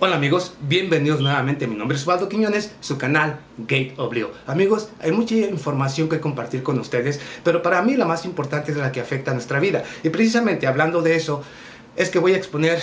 Hola amigos, bienvenidos nuevamente. Mi nombre es Osvaldo Quiñones, su canal Gate Oblio. Amigos, hay mucha información que compartir con ustedes, pero para mí la más importante es la que afecta a nuestra vida. Y precisamente hablando de eso, es que voy a exponer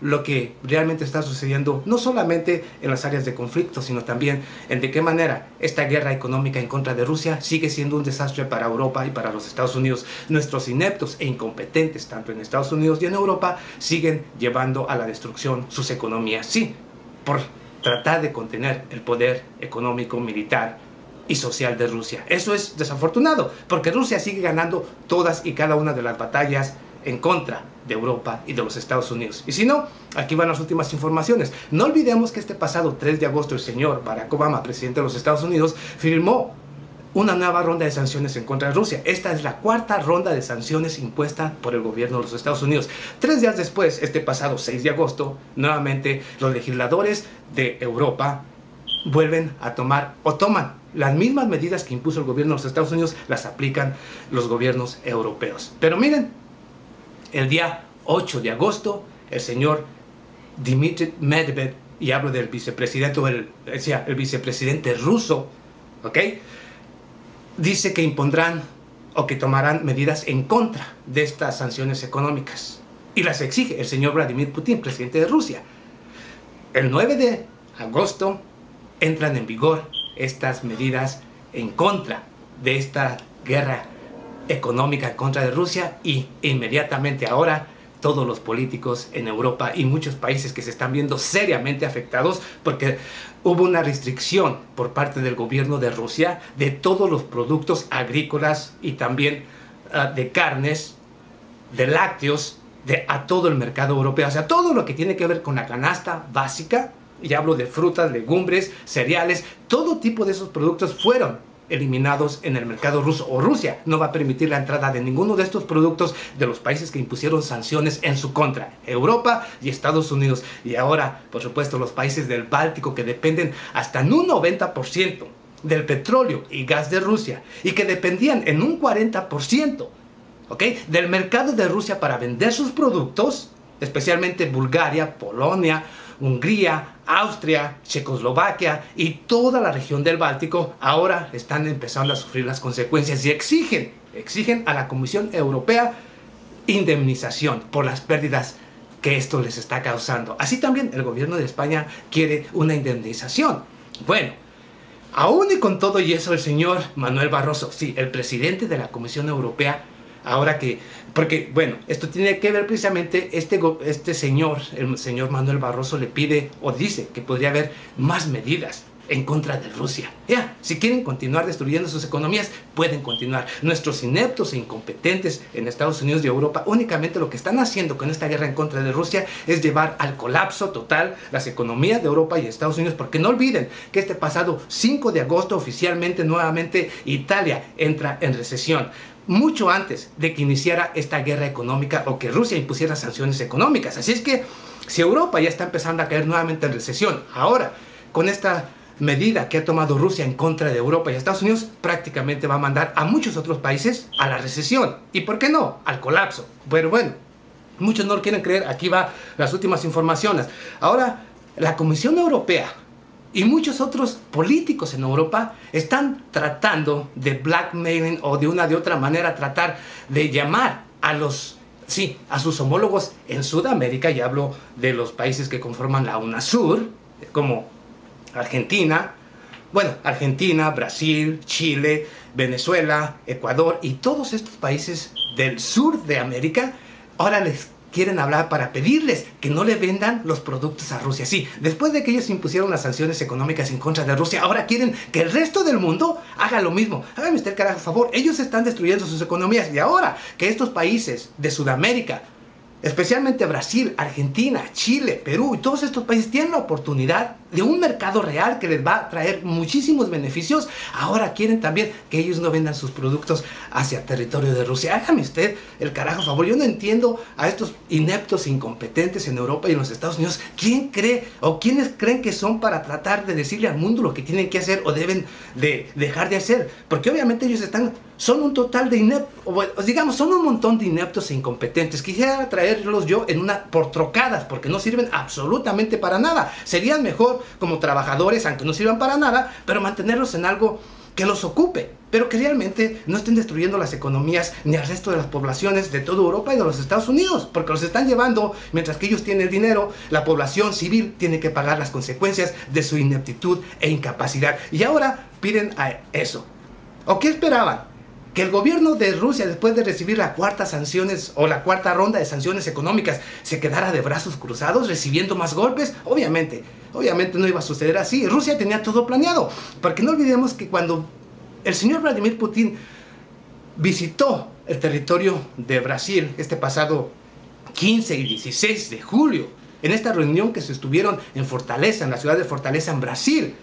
lo que realmente está sucediendo, no solamente en las áreas de conflicto, sino también en de qué manera esta guerra económica en contra de Rusia sigue siendo un desastre para Europa y para los Estados Unidos. Nuestros ineptos e incompetentes, tanto en Estados Unidos y en Europa, siguen llevando a la destrucción sus economías. Sí, por tratar de contener el poder económico, militar y social de Rusia. Eso es desafortunado, porque Rusia sigue ganando todas y cada una de las batallas en contra de Europa y de los Estados Unidos. Y si no, aquí van las últimas informaciones. No olvidemos que este pasado 3 de agosto el señor Barack Obama, presidente de los Estados Unidos, firmó una nueva ronda de sanciones en contra de Rusia. Esta es la cuarta ronda de sanciones impuesta por el gobierno de los Estados Unidos. 3 días después, este pasado 6 de agosto, nuevamente los legisladores de Europa vuelven a tomar o toman las mismas medidas que impuso el gobierno de los Estados Unidos, las aplican los gobiernos europeos. Pero miren, el día 8 de agosto, el señor Dmitry Medvedev, y hablo del vicepresidente, el vicepresidente ruso, ¿ok?, dice que impondrán o que tomarán medidas en contra de estas sanciones económicas. Y las exige el señor Vladimir Putin, presidente de Rusia. El 9 de agosto entran en vigor estas medidas en contra de esta guerra económica en contra de Rusia, y inmediatamente ahora todos los políticos en Europa y muchos países que se están viendo seriamente afectados porque hubo una restricción por parte del gobierno de Rusia de todos los productos agrícolas y también de carnes, de lácteos, a todo el mercado europeo. O sea, todo lo que tiene que ver con la canasta básica, y hablo de frutas, legumbres, cereales, todo tipo de esos productos fueron eliminados en el mercado ruso, o Rusia no va a permitir la entrada de ninguno de estos productos de los países que impusieron sanciones en su contra, Europa y Estados Unidos. Y ahora, por supuesto, los países del Báltico, que dependen hasta en un 90% del petróleo y gas de Rusia, y que dependían en un 40%, ¿ok?, del mercado de Rusia para vender sus productos, especialmente Bulgaria, Polonia, Hungría, Austria, Checoslovaquia y toda la región del Báltico, ahora están empezando a sufrir las consecuencias y exigen a la Comisión Europea indemnización por las pérdidas que esto les está causando. Así también el gobierno de España quiere una indemnización. Bueno, aún y con todo y eso, el señor Manuel Barroso, sí, el presidente de la Comisión Europea, porque bueno, esto tiene que ver precisamente, el señor Manuel Barroso le pide o dice que podría haber más medidas en contra de Rusia. Si quieren continuar destruyendo sus economías, pueden continuar. Nuestros ineptos e incompetentes en Estados Unidos y Europa únicamente lo que están haciendo con esta guerra en contra de Rusia es llevar al colapso total las economías de Europa y Estados Unidos, porque no olviden que este pasado 5 de agosto oficialmente nuevamente Italia entra en recesión, mucho antes de que iniciara esta guerra económica o que Rusia impusiera sanciones económicas. Así es que si Europa ya está empezando a caer nuevamente en recesión, ahora con esta medida que ha tomado Rusia en contra de Europa y Estados Unidos, prácticamente va a mandar a muchos otros países a la recesión. ¿Y por qué no? Al colapso. Pero bueno, muchos no lo quieren creer. Aquí va las últimas informaciones. Ahora, la Comisión Europea y muchos otros políticos en Europa están tratando de blackmailing o de una de otra manera tratar de llamar a sus homólogos en Sudamérica, y hablo de los países que conforman la UNASUR, como Argentina, Brasil, Chile, Venezuela, Ecuador y todos estos países del sur de América. Ahora les quieren hablar para pedirles que no le vendan los productos a Rusia. Sí, después de que ellos impusieron las sanciones económicas en contra de Rusia, ahora quieren que el resto del mundo haga lo mismo. Háganme usted el carajo favor, ellos están destruyendo sus economías, y ahora que estos países de Sudamérica, especialmente Brasil, Argentina, Chile, Perú y todos estos países tienen la oportunidad de un mercado real que les va a traer muchísimos beneficios, ahora quieren también que ellos no vendan sus productos hacia territorio de Rusia. Hágame usted el carajo favor. Yo no entiendo a estos ineptos incompetentes en Europa y en los Estados Unidos. ¿Quién cree o quiénes creen que son para tratar de decirle al mundo lo que tienen que hacer o deben de dejar de hacer? Porque obviamente ellos son un total de ineptos, digamos, son un montón de ineptos e incompetentes. Quisiera traerlos yo por trocadas, porque no sirven absolutamente para nada. Serían mejor como trabajadores, aunque no sirvan para nada, pero mantenerlos en algo que los ocupe, pero que realmente no estén destruyendo las economías ni al resto de las poblaciones de toda Europa y de los Estados Unidos, porque los están llevando, mientras que ellos tienen el dinero, la población civil tiene que pagar las consecuencias de su ineptitud e incapacidad. Y ahora piden a eso. ¿O qué esperaban? Que el gobierno de Rusia, después de recibir la cuarta ronda de sanciones económicas, se quedara de brazos cruzados recibiendo más golpes. Obviamente no iba a suceder así. Rusia tenía todo planeado, porque no olvidemos que cuando el señor Vladimir Putin visitó el territorio de Brasil este pasado 15 y 16 de julio, en esta reunión que se estuvieron en Fortaleza, en la ciudad de Fortaleza, en Brasil,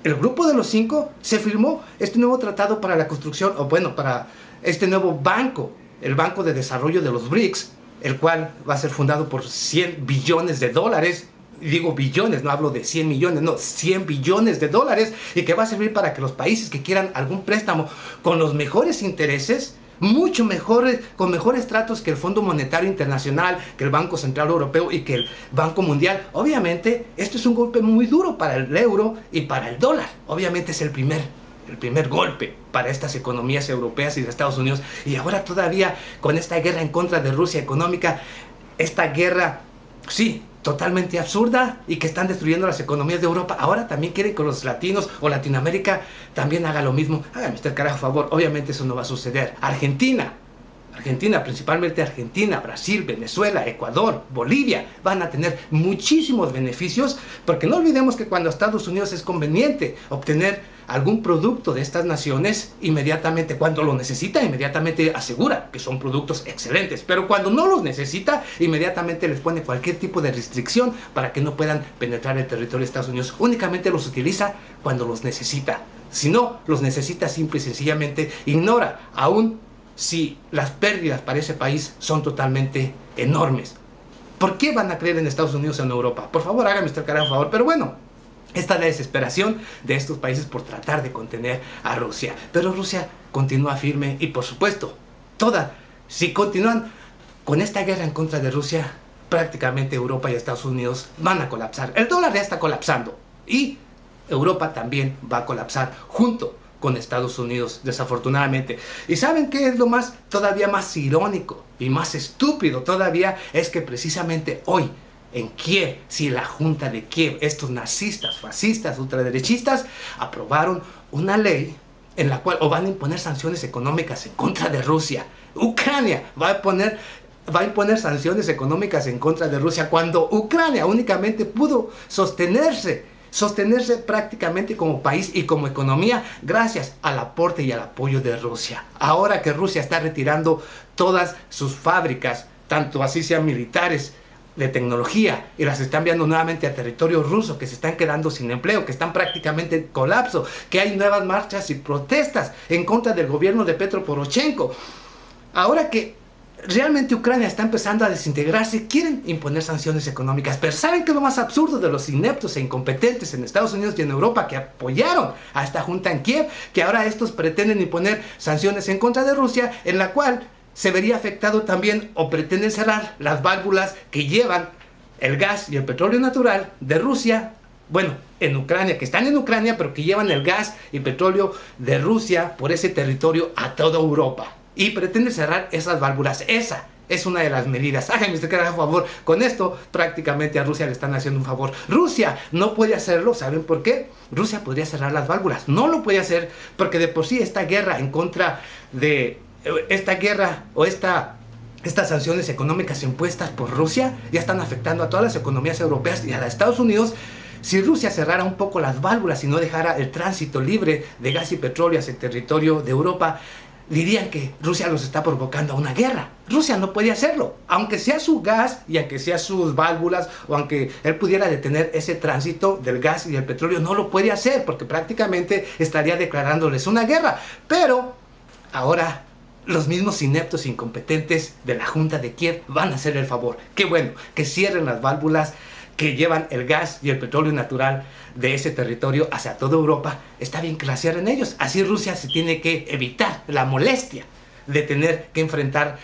el grupo de los 5 se firmó este nuevo tratado para la construcción, para este nuevo banco, el Banco de Desarrollo de los BRICS, el cual va a ser fundado por 100 billones de dólares. Digo billones, no hablo de 100 millones, no, 100 billones de dólares, y que va a servir para que los países que quieran algún préstamo con los mejores intereses, mucho mejores, con mejores tratos que el Fondo Monetario Internacional, que el Banco Central Europeo y que el Banco Mundial. Obviamente, esto es un golpe muy duro para el euro y para el dólar. Obviamente es el primer golpe para estas economías europeas y de Estados Unidos. Y ahora todavía con esta guerra en contra de Rusia económica, esta guerra, sí, totalmente absurda, y que están destruyendo las economías de Europa. Ahora también quieren que los latinos o Latinoamérica también haga lo mismo. Hágame usted carajo favor, obviamente eso no va a suceder. Argentina, principalmente Argentina, Brasil, Venezuela, Ecuador, Bolivia van a tener muchísimos beneficios, porque no olvidemos que cuando a Estados Unidos es conveniente obtener algún producto de estas naciones, inmediatamente, cuando lo necesita, inmediatamente asegura que son productos excelentes, pero cuando no los necesita, inmediatamente les pone cualquier tipo de restricción para que no puedan penetrar el territorio de Estados Unidos. Únicamente los utiliza cuando los necesita. Si no los necesita, simple y sencillamente ignora, aún si las pérdidas para ese país son totalmente enormes. ¿Por qué van a creer en Estados Unidos o en Europa? Por favor, hágame usted el carajo favor. Pero bueno, esta es la desesperación de estos países por tratar de contener a Rusia. Pero Rusia continúa firme y, por supuesto, si continúan con esta guerra en contra de Rusia, prácticamente Europa y Estados Unidos van a colapsar. El dólar ya está colapsando y Europa también va a colapsar junto con Estados Unidos, desafortunadamente. ¿Y saben qué es lo todavía más irónico y más estúpido todavía? Es que precisamente hoy en Kiev, la Junta de Kiev, estos nazistas, fascistas, ultraderechistas, aprobaron una ley en la cual van a imponer sanciones económicas en contra de Rusia. Ucrania va a imponer sanciones económicas en contra de Rusia, cuando Ucrania únicamente pudo sostenerse prácticamente como país y como economía gracias al aporte y al apoyo de Rusia. Ahora que Rusia está retirando todas sus fábricas, tanto así sean militares, de tecnología, y las está enviando nuevamente a territorio ruso, que se están quedando sin empleo, que están prácticamente en colapso, que hay nuevas marchas y protestas en contra del gobierno de Petro Poroshenko. Ahora que realmente Ucrania está empezando a desintegrarse, quieren imponer sanciones económicas. Pero ¿saben qué es lo más absurdo de los ineptos e incompetentes en Estados Unidos y en Europa que apoyaron a esta junta en Kiev? Que ahora estos pretenden imponer sanciones en contra de Rusia, en la cual se vería afectado también, o pretenden cerrar las válvulas que llevan el gas y el petróleo natural de Rusia, en Ucrania, que están en Ucrania, pero que llevan el gas y petróleo de Rusia por ese territorio a toda Europa. Y pretende cerrar esas válvulas. Esa es una de las medidas. Háganme usted a favor. Con esto prácticamente a Rusia le están haciendo un favor. Rusia no puede hacerlo. ¿Saben por qué? Rusia podría cerrar las válvulas. No lo puede hacer porque de por sí esta guerra en contra de estas sanciones económicas impuestas por Rusia ya están afectando a todas las economías europeas y a los Estados Unidos. Si Rusia cerrara un poco las válvulas y no dejara el tránsito libre de gas y petróleo hacia el territorio de Europa, dirían que Rusia los está provocando a una guerra. Rusia no puede hacerlo, aunque sea su gas y aunque sea sus válvulas, o aunque él pudiera detener ese tránsito del gas y del petróleo, no lo puede hacer porque prácticamente estaría declarándoles una guerra. Pero ahora los mismos ineptos e incompetentes de la Junta de Kiev van a hacer el favor. Qué bueno, que cierren las válvulas que llevan el gas y el petróleo natural de ese territorio hacia toda Europa. Está bien que la cierren ellos. Así Rusia se tiene que evitar la molestia de tener que enfrentar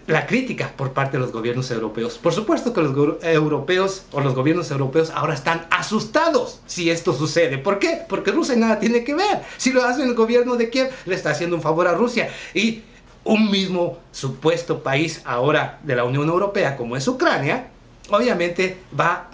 la crítica por parte de los gobiernos europeos. Por supuesto que los europeos o los gobiernos europeos ahora están asustados si esto sucede. ¿Por qué? Porque Rusia nada tiene que ver. Si lo hace el gobierno de Kiev, le está haciendo un favor a Rusia. Y un mismo supuesto país ahora de la Unión Europea, como es Ucrania, obviamente va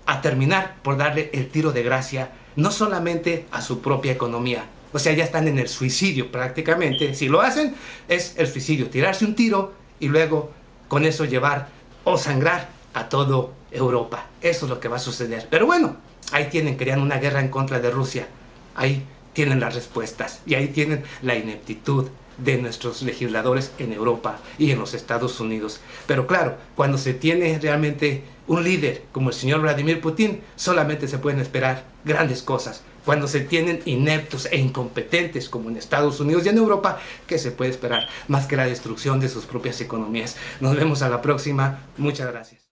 a terminar por darle el tiro de gracia no solamente a su propia economía. O sea, ya están en el suicidio prácticamente. Si lo hacen, es el suicidio, tirarse un tiro y luego con eso llevar o sangrar a toda Europa. Eso es lo que va a suceder. Pero bueno, ahí tienen, querían una guerra en contra de Rusia. Ahí tienen las respuestas y ahí tienen la ineptitud de nuestros legisladores en Europa y en los Estados Unidos. Pero claro, cuando se tiene realmente un líder como el señor Vladimir Putin, solamente se pueden esperar grandes cosas. Cuando se tienen ineptos e incompetentes como en Estados Unidos y en Europa, ¿qué se puede esperar? Más que la destrucción de sus propias economías. Nos vemos a la próxima. Muchas gracias.